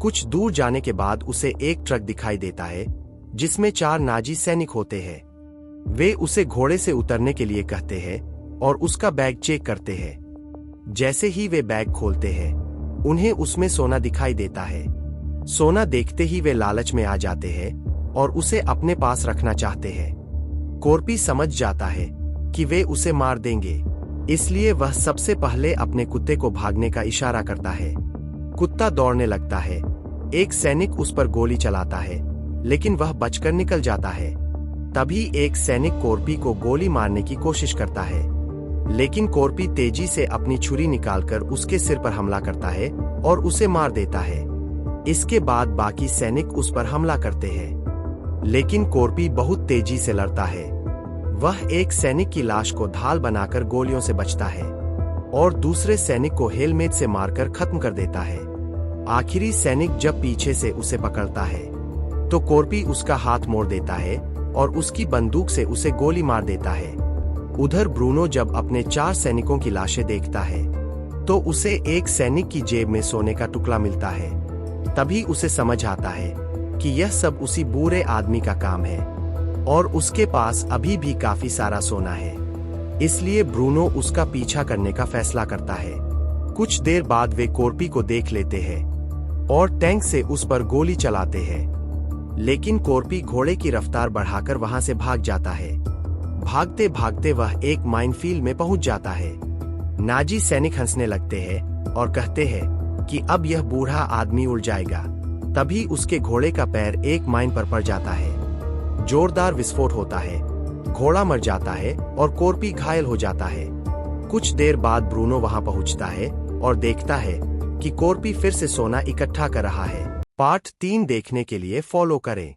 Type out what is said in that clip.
कुछ दूर जाने के बाद उसे एक ट्रक दिखाई देता है जिसमें 4 नाजी सैनिक होते हैं। वे उसे घोड़े से उतरने के लिए कहते हैं और उसका बैग चेक करते हैं। जैसे ही वे बैग खोलते हैं उन्हें उसमें सोना दिखाई देता है। सोना देखते ही वे लालच में आ जाते हैं और उसे अपने पास रखना चाहते हैं। कॉर्पी समझ जाता है कि वे उसे मार देंगे, इसलिए वह सबसे पहले अपने कुत्ते को भागने का इशारा करता है। कुत्ता दौड़ने लगता है। एक सैनिक उस पर गोली चलाता है, लेकिन वह बचकर निकल जाता है। तभी एक सैनिक कॉर्पी को गोली मारने की कोशिश करता है, लेकिन कॉर्पी तेजी से अपनी छुरी निकालकर उसके सिर पर हमला करता है और उसे मार देता है। इसके बाद बाकी सैनिक उस पर हमला करते हैं, लेकिन कॉर्पी बहुत तेजी से लड़ता है। वह एक सैनिक की लाश को ढाल बनाकर गोलियों से बचता है और दूसरे सैनिक को हेलमेट से मारकर खत्म कर देता है। आखिरी सैनिक जब पीछे से उसे पकड़ता है तो कॉर्पी उसका हाथ मोड़ देता है और उसकी बंदूक से उसे गोली मार देता है। उधर ब्रूनो जब अपने 4 सैनिकों की लाशें देखता है तो उसे एक सैनिक की जेब में सोने का टुकड़ा मिलता है। तभी उसे समझ आता है कि यह सब उसी बुरे आदमी का काम है और उसके पास अभी भी काफी सारा सोना है। इसलिए ब्रूनो उसका पीछा करने का फैसला करता है। कुछ देर बाद वे कॉर्पी को देख लेते हैं और टैंक से उस पर गोली चलाते हैं, लेकिन कॉर्पी घोड़े की रफ्तार बढ़ाकर वहां से भाग जाता है। भागते भागते वह एक माइनफील्ड में पहुंच जाता है। नाजी सैनिक हंसने लगते हैं और कहते हैं कि अब यह बूढ़ा आदमी उड़ जाएगा। तभी उसके घोड़े का पैर एक माइन पर पड़ जाता है। जोरदार विस्फोट होता है, घोड़ा मर जाता है और कॉर्पी घायल हो जाता है। कुछ देर बाद ब्रूनो वहां पहुंचता है और देखता है कि कॉर्पी फिर से सोना इकट्ठा कर रहा है। पार्ट 3 देखने के लिए फॉलो करें।